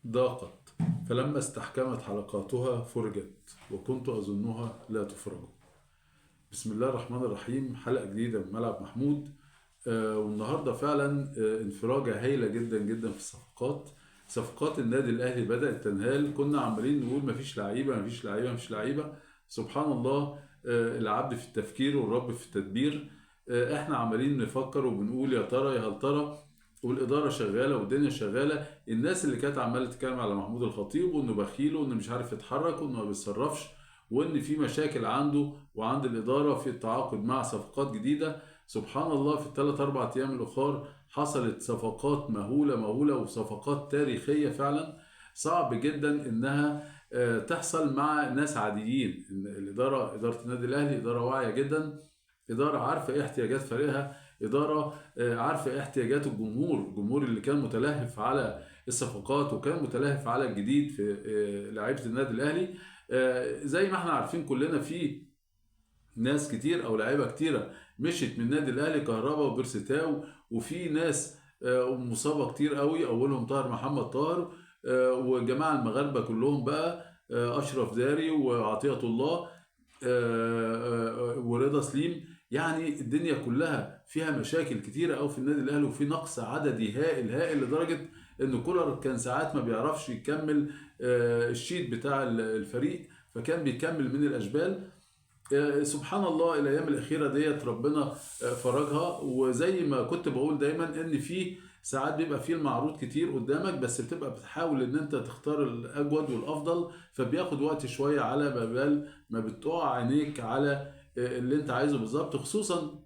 ضاقت فلما استحكمت حلقاتها فرجت وكنت أظنها لا تفرج. بسم الله الرحمن الرحيم. حلقة جديدة من ملعب محمود. والنهاردة فعلا انفراجة هايلة جدا جدا في الصفقات. صفقات النادي الأهلي بدأت تنهال. كنا عمالين نقول مفيش لعيبة مفيش لعيبة مفيش لعيبة. سبحان الله، العبد في التفكير والرب في التدبير. احنا عمالين نفكر وبنقول يا ترى يا هل ترى، والإدارة شغالة والدنيا شغالة. الناس اللي كانت عمالة تتكلم على محمود الخطيب وإنه بخيل وإنه مش عارف يتحرك وإنه ما بيتصرفش وإن في مشاكل عنده وعند الإدارة في التعاقد مع صفقات جديدة، سبحان الله في الثلاث أربع أيام الأخر حصلت صفقات مهولة مهولة وصفقات تاريخية فعلا. صعب جدا إنها تحصل مع ناس عاديين. إدارة النادي الأهلي إدارة واعية جدا، إدارة عارفة إيه احتياجات فريقها، إدارة عارفة إيه احتياجات الجمهور اللي كان متلهف على الصفقات وكان متلهف على الجديد في لعيبة النادي الأهلي. زي ما احنا عارفين كلنا في ناس كتير او لعيبه كتيره مشيت من النادي الاهلي، كهربا وبيرستاو، وفي ناس مصابه كتير قوي، اولهم طاهر محمد طاهر، وجماعه المغاربه كلهم بقى، اشرف داري وعطيه الله، ورضا سليم. يعني الدنيا كلها فيها مشاكل كتيره قوي في النادي الاهلي، وفي نقص عددي هائل هائل لدرجه ان كولر كان ساعات ما بيعرفش يكمل الشيت بتاع الفريق، فكان بيكمل من الاشبال. سبحان الله الايام الاخيره ديت ربنا فرجها. وزي ما كنت بقول دايما ان في ساعات بيبقى فيه المعروض كتير قدامك، بس بتبقى بتحاول ان انت تختار الاجود والافضل، فبياخد وقت شويه على بال ما بتقع عينيك على اللي انت عايزه بالظبط. خصوصا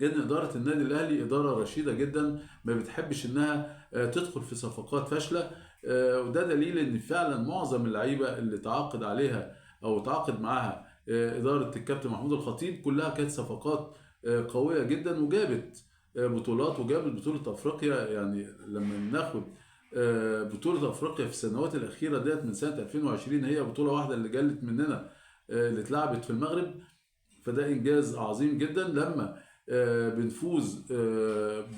ان اداره النادي الاهلي اداره رشيده جدا، ما بتحبش انها تدخل في صفقات فاشله. وده دليل ان فعلا معظم اللعيبه اللي تعاقد عليها او تعاقد معاها اداره الكابتن محمود الخطيب كلها كانت صفقات قويه جدا، وجابت بطولات، وجابت بطوله افريقيا. يعني لما ناخد بطوله افريقيا في السنوات الاخيره ديت من سنه 2020، هي بطوله واحده اللي جلت مننا اللي اتلعبت في المغرب، فده انجاز عظيم جدا. لما بنفوز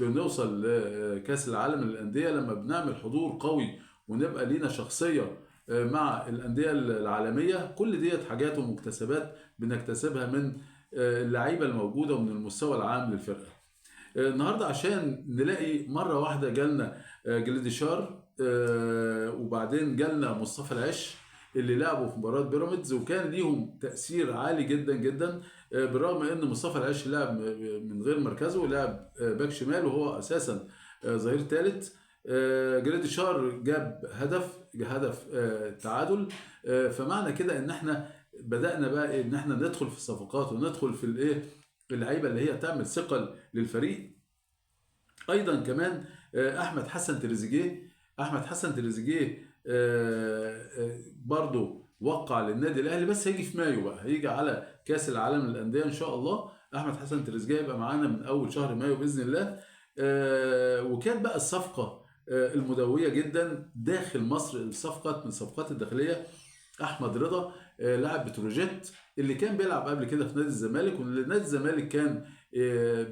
بنوصل لكاس العالم للانديه، لما بنعمل حضور قوي ونبقى لينا شخصيه مع الانديه العالميه، كل ديت حاجات ومكتسبات بنكتسبها من اللعيبه الموجوده ومن المستوى العام للفرقه. النهارده عشان نلاقي مره واحده جالنا جليديشار، وبعدين جالنا مصطفى العش اللي لعبوا في مباراه بيراميدز وكان ليهم تاثير عالي جدا جدا. بالرغم ان مصطفى العش لعب من غير مركزه، ولعب باك شمال وهو اساسا ظهير ثالث. جريديشار جاب هدف تعادل. فمعنى كده ان احنا بدأنا بقى ان احنا ندخل في الصفقات وندخل في الايه، اللعيبه اللي هي تعمل ثقل للفريق. ايضا كمان احمد حسن تريزيجيه برضو وقع للنادي الاهلي، بس هيجي في مايو بقى، هيجي على كاس العالم للانديه ان شاء الله. احمد حسن تريزيجيه يبقى معانا من اول شهر مايو باذن الله. وكان بقى الصفقه المدويه جدا داخل مصر، الصفقات من الصفقات الداخليه احمد رضا، لاعب بتروجيت اللي كان بيلعب قبل كده في نادي الزمالك، ونادي الزمالك كان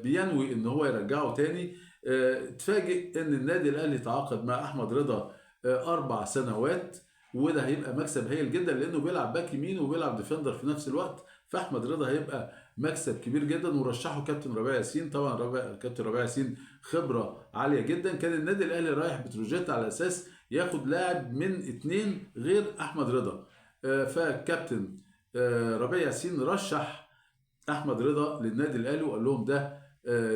بينوي ان هو يرجعه تاني. اتفاجئ ان النادي الاهلي تعاقد مع احمد رضا 4 سنوات، وده هيبقى مكسب هايل جدا لانه بيلعب باك يمين وبيلعب ديفندر في نفس الوقت. فاحمد رضا هيبقى مكسب كبير جدا. ورشحه كابتن ربيع ياسين، طبعا كابتن ربيع ياسين خبره عاليه جدا. كان النادي الاهلي رايح بتروجيت على اساس ياخد لاعب من 2 غير احمد رضا، فكابتن ربيع ياسين رشح احمد رضا للنادي الاهلي وقال لهم ده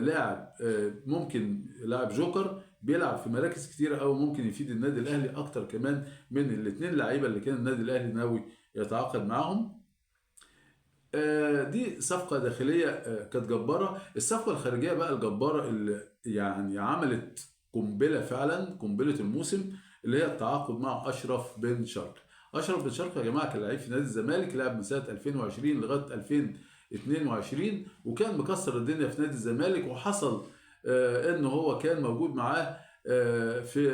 لاعب ممكن لاعب جوكر بيلعب في مراكز كتيره قوي، ممكن يفيد النادي الاهلي اكتر كمان من الاثنين لعيبه اللي كان النادي الاهلي ناوي يتعاقد معاهم. دي صفقه داخليه كانت جباره. الصفقه الخارجيه بقى الجباره اللي يعني عملت قنبله، فعلا قنبله الموسم، اللي هي التعاقد مع اشرف بن شرقي. اشرف بن شرقي يا جماعه كان لعيب في نادي الزمالك، لعب من سنه 2020 لغايه 2022، وكان مكسر الدنيا في نادي الزمالك. وحصل ان هو كان موجود معاه في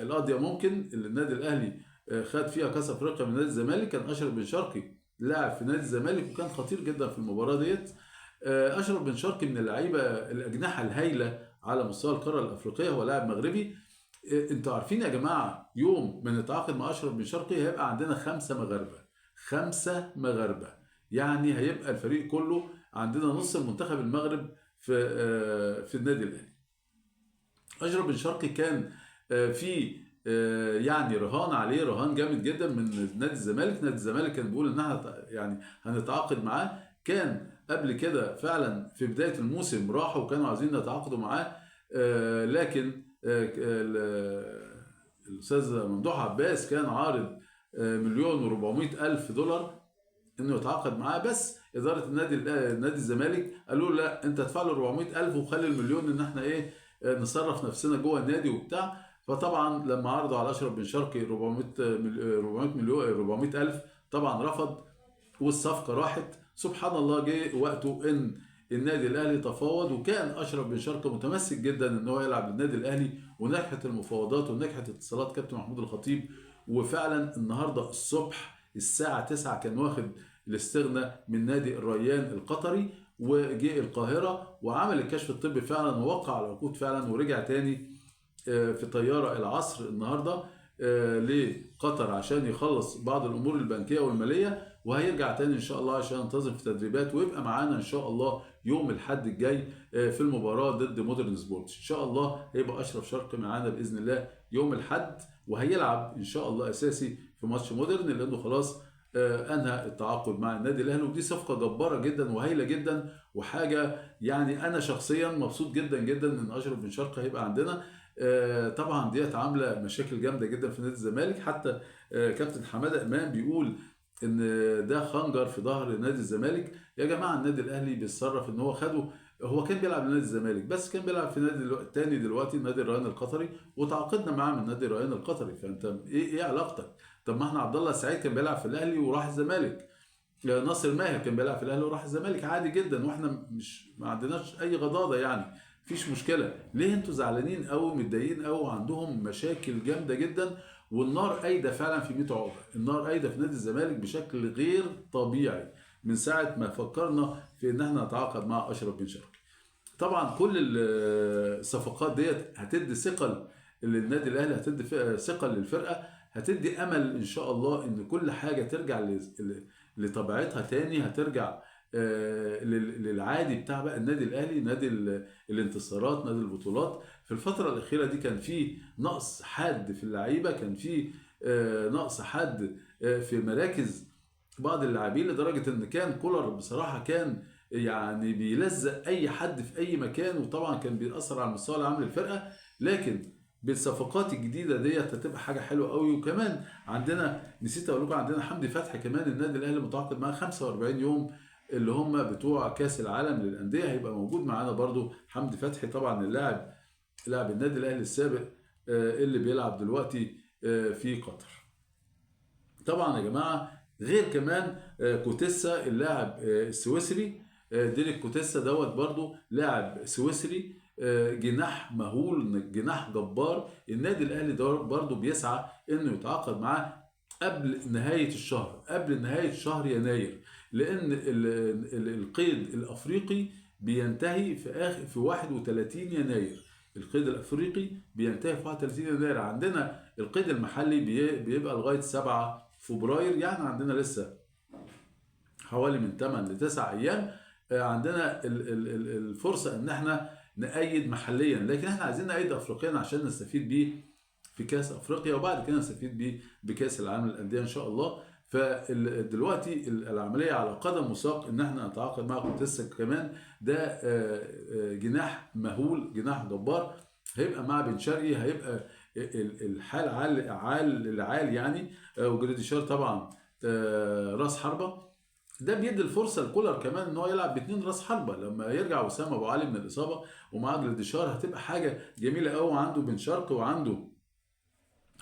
القضيه ممكن اللي النادي الاهلي خد فيها كاس افريقيا من نادي الزمالك. كان اشرف بن شرقي لاعب في نادي الزمالك وكان خطير جدا في المباراه ديت. اشرف بن شرقي من اللعيبه الاجنحه الهايله على مستوى القاره الافريقيه، هو لاعب مغربي. انتوا عارفين يا جماعه يوم ما نتعاقد مع اشرف بن شرقي هيبقى عندنا 5 مغاربه. 5 مغاربه، يعني هيبقى الفريق كله عندنا نص المنتخب المغرب في النادي الاهلي. اشرف بن شرقي كان في يعني رهان عليه، رهان جامد جدا من نادي الزمالك. نادي الزمالك كان بيقول ان احنا يعني هنتعاقد معاه. كان قبل كده فعلا في بدايه الموسم راحوا وكانوا عايزين يتعاقدوا معاه، لكن الاستاذ ممدوح عباس كان عارض 1,400,000 دولار انه يتعاقد معاه، بس اداره نادي الزمالك قالوا له لا، انت ادفع له 400,000 وخلي المليون ان احنا ايه نصرف نفسنا جوه النادي وبتاع. فطبعا لما عرضوا على اشرف بن شرقي 400 مليون 400,000 طبعا رفض، والصفقه راحت. سبحان الله جه وقته ان النادي الاهلي تفاوض، وكان اشرف بن شرقي متمسك جدا ان هو يلعب للنادي الاهلي، ونجحت المفاوضات ونجحت اتصالات كابتن محمود الخطيب. وفعلا النهارده الصبح الساعه 9 كان واخد الاستغناء من نادي الريان القطري، وجه القاهره وعمل الكشف الطبي فعلا ووقع على العقود فعلا، ورجع تاني في طياره العصر النهارده لقطر عشان يخلص بعض الامور البنكيه والماليه، وهيرجع تاني ان شاء الله عشان ينتظم في تدريبات ويبقى معانا ان شاء الله يوم الاحد الجاي في المباراه ضد مودرن سبورت. ان شاء الله هيبقى اشرف شرقي معانا باذن الله يوم الاحد، وهيلعب ان شاء الله اساسي في ماتش مودرن لانه خلاص انهى التعاقد مع النادي الاهلي. ودي صفقه جباره جدا وهايله جدا، وحاجه يعني انا شخصيا مبسوط جدا جدا ان اشرف بن شرقي هيبقى عندنا. طبعا ديت عامله مشاكل جامده جدا في نادي الزمالك. حتى كابتن حماده امام بيقول ان ده خنجر في ظهر نادي الزمالك. يا جماعه النادي الاهلي بيتصرف ان هو خده، هو كان بيلعب لنادي الزمالك بس كان بيلعب في نادي تاني دلوقتي نادي الريان القطري، وتعاقدنا معاه من نادي الريان القطري. فانت ايه علاقتك؟ طب ما احنا عبد الله السعيد كان بيلعب في الاهلي وراح الزمالك، ناصر ماهر كان بيلعب في الاهلي وراح الزمالك عادي جدا، واحنا مش ما عندناش اي غضاضه يعني، مفيش مشكله. ليه انتوا زعلانين قوي متضايقين قوي وعندهم مشاكل جامده جدا؟ والنار قايده فعلا في 100 عقبه، النار قايده في نادي الزمالك بشكل غير طبيعي من ساعه ما فكرنا في ان احنا نتعاقد مع اشرف بن شرقي. طبعا كل الصفقات ديت هتدي ثقل للنادي الاهلي، هتدي ثقل للفرقه، هتدي امل ان شاء الله ان كل حاجه ترجع لطبيعتها تاني، هترجع للعادي بتاع بقى النادي الاهلي، نادي الانتصارات، نادي البطولات. في الفتره الاخيره دي كان في نقص حاد في اللعيبه، كان في نقص حاد في مراكز بعض اللاعبين، لدرجه ان كان كولر بصراحه كان يعني بيلزق اي حد في اي مكان، وطبعا كان بيأثر على المستوى العام للفرقه. لكن بالصفقات الجديده ديت هتبقى حاجه حلوه قوي. وكمان عندنا نسيت اقول لكم عندنا حمدي فتحي كمان النادي الاهلي متعاقد معاه 45 يوم اللي هم بتوع كاس العالم للانديه، هيبقى موجود معانا برضو حمدي فتحي طبعا لاعب النادي الاهلي السابق اللي بيلعب دلوقتي في قطر. طبعا يا جماعه غير كمان كوتيسا اللاعب السويسري، ديريك كوتيسا دوت برضو لاعب سويسري جناح مهول، جناح جبار. النادي الاهلي ده برضو بيسعى انه يتعاقد معاه قبل نهايه الشهر، قبل نهايه شهر يناير، لان القيد الافريقي بينتهي في 31 يناير. القيد الافريقي بينتهي في 31 يناير. عندنا القيد المحلي بيبقى لغايه 7 فبراير، يعني عندنا لسه حوالي من 8 ل 9 ايام عندنا الفرصه ان احنا نأيد محليا، لكن احنا عايزين نأيد افريقيا عشان نستفيد بيه في كاس افريقيا، وبعد كده نستفيد بيه بكاس العالم للانديه ان شاء الله. فدلوقتي العمليه على قدم وساق ان احنا نتعاقد مع كوتيسا كمان، ده جناح مهول، جناح جبار، هيبقى مع بن شرقي، هيبقى الحال عال يعني، وجريديشار طبعا راس حربه. ده بيدي الفرصه لكولر كمان ان هو يلعب باثنين راس حربه لما يرجع وسام ابو علي من الاصابه، ومعاه جريديشار هتبقى حاجه جميله قوي. وعنده بن شرقي وعنده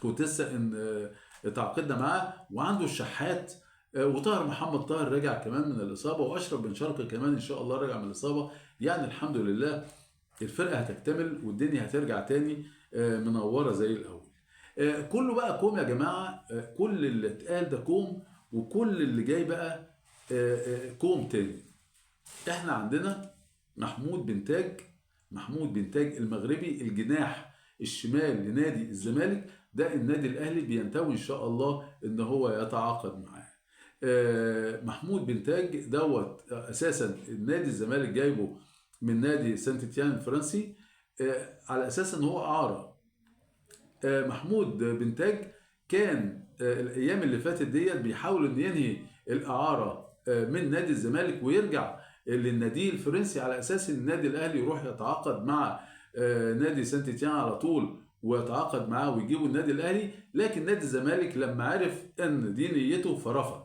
كوتيسا ان تعاقدنا معاه، وعنده الشحات وطاهر محمد طاهر رجع كمان من الاصابه، واشرف بن شرقي كمان ان شاء الله رجع من الاصابه. يعني الحمد لله الفرقه هتكتمل والدنيا هترجع تاني منوره زي الاول. كله بقى كوم يا جماعه، كل اللي اتقال ده كوم، وكل اللي جاي بقى كوم تاني. احنا عندنا محمود بنتاج المغربي الجناح الشمال لنادي الزمالك، ده النادي الاهلي بينتوي ان شاء الله ان هو يتعاقد معاه. محمود بنتاج دوت اساسا النادي الزمالك جايبه من نادي سانت تيان الفرنسي على اساس ان هو اعاره. محمود بنتاج كان الايام اللي فاتت ديت بيحاول انه ينهي الاعاره من نادي الزمالك ويرجع للنادي الفرنسي على اساس ان النادي الاهلي يروح يتعاقد مع نادي سانت تيان على طول ويتعاقد معاه ويجيبوا النادي الاهلي. لكن نادي الزمالك لما عرف ان دي نيته فرفض.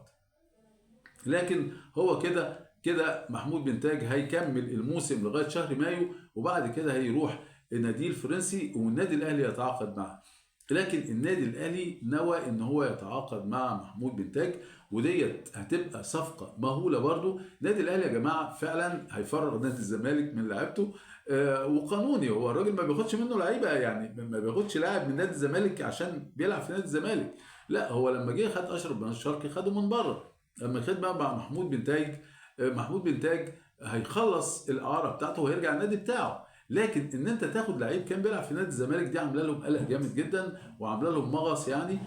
لكن هو كده كده محمود بنتاج هيكمل الموسم لغايه شهر مايو، وبعد كده هيروح النادي الفرنسي والنادي الاهلي يتعاقد معه. لكن النادي الاهلي نوى ان هو يتعاقد مع محمود بنتاج، وديت هتبقى صفقه مهوله برضو. النادي الاهلي يا جماعه فعلا هيفرغ نادي الزمالك من لعيبته، وقانوني. هو الراجل ما بياخدش منه لعيبه، يعني ما بياخدش لاعب من نادي الزمالك عشان بيلعب في نادي الزمالك. لا، هو لما جه خد اشرف بن شرقي خده من بره. لما خد بقى مع محمود بنتاج، محمود بنتاج هيخلص الاعاره بتاعته وهيرجع النادي بتاعه. لكن ان انت تاخد لعيب كان بيلعب في نادي الزمالك دي عامله لهم قلق جامد جدا، وعامله لهم مغص يعني،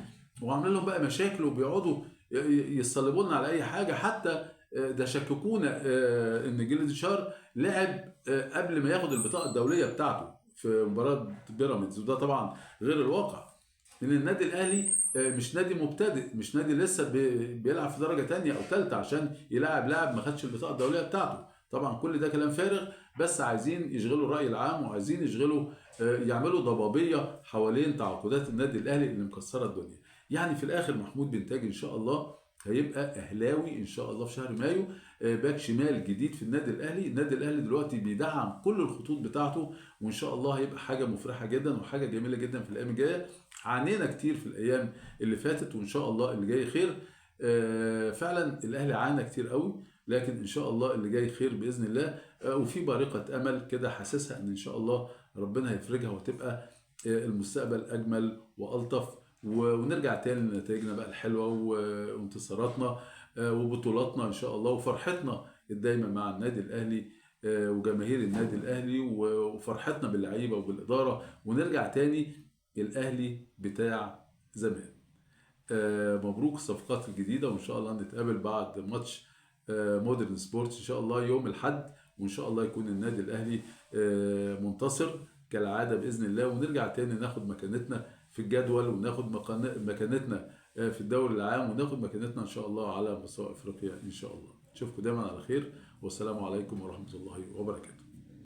وعامله لهم بقى مشاكل، وبيقعدوا يصلبوا لنا على اي حاجه. حتى ده شككونا ان جيلدشار لعب قبل ما ياخد البطاقه الدوليه بتاعته في مباراه بيراميدز، وده طبعا غير الواقع. لان النادي الاهلي مش نادي مبتدئ، مش نادي لسه بيلعب في درجه تانية او ثالثه عشان يلاعب لاعب ما خدش البطاقه الدوليه بتاعته. طبعا كل ده كلام فارغ، بس عايزين يشغلوا الراي العام، وعايزين يشغلوا يعملوا ضبابيه حوالين تعاقدات النادي الاهلي اللي مكسره الدنيا. يعني في الاخر محمود بنتاج ان شاء الله هيبقى اهلاوي ان شاء الله في شهر مايو، باك شمال جديد في النادي الاهلي. النادي الاهلي دلوقتي بيدعم كل الخطوط بتاعته، وان شاء الله هيبقى حاجه مفرحه جدا وحاجه جميله جدا في الايام الجايه. عانينا كتير في الايام اللي فاتت، وان شاء الله اللي جاي خير. فعلا الاهلي عانى كتير قوي، لكن ان شاء الله اللي جاي خير باذن الله. وفي بارقه امل كده حاسسها ان شاء الله ربنا هيفرجها وتبقى المستقبل اجمل والطف، ونرجع تاني لنتائجنا بقى الحلوه وانتصاراتنا وبطولاتنا ان شاء الله، وفرحتنا الدايمه مع النادي الاهلي وجماهير النادي الاهلي، وفرحتنا باللعيبه وبالاداره، ونرجع تاني الاهلي بتاع زمان. مبروك الصفقات الجديده، وان شاء الله نتقابل بعد ماتش مودرن سبورتس ان شاء الله يوم الاحد، وان شاء الله يكون النادي الاهلي منتصر كالعاده باذن الله، ونرجع تاني ناخد مكانتنا في الجدول، وناخد مكانتنا في الدوري العام، وناخد مكانتنا ان شاء الله على مستوى افريقيا ان شاء الله. اشوفكم دايما على خير، والسلام عليكم ورحمه الله وبركاته.